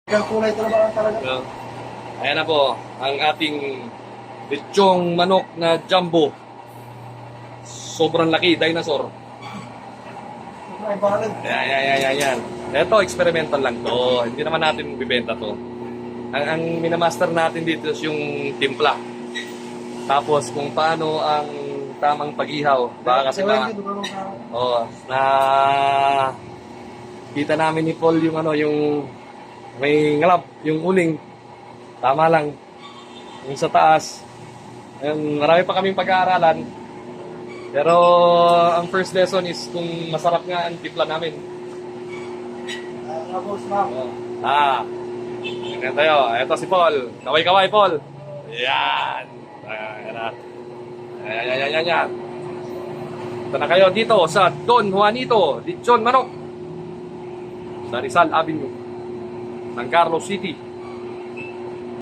Ang kulay talaga talaga. So, ayan na po, ang ating lechong manok na jumbo. Sobrang laki, dinosaur. Ay, balag. Ayan. Ito, experimental lang to. Hindi naman natin bibenta to. Ang minamaster natin dito is yung timpla. Tapos kung paano ang tamang pag-ihaw. Baka kasi na kita namin ni Paul yung yung may ngalap, yung uling. Tama lang. Yung sa taas. Marami pa kaming pag-aaralan. Pero ang first lesson is kung masarap nga ang timpla namin. Ganyan tayo. Ito si Paul. Kaway-kaway, Paul. Yan. Yan. Ito na kayo dito sa Don Juanito, Lechon Manok. Sa Rizal Avenue, San Carlos City.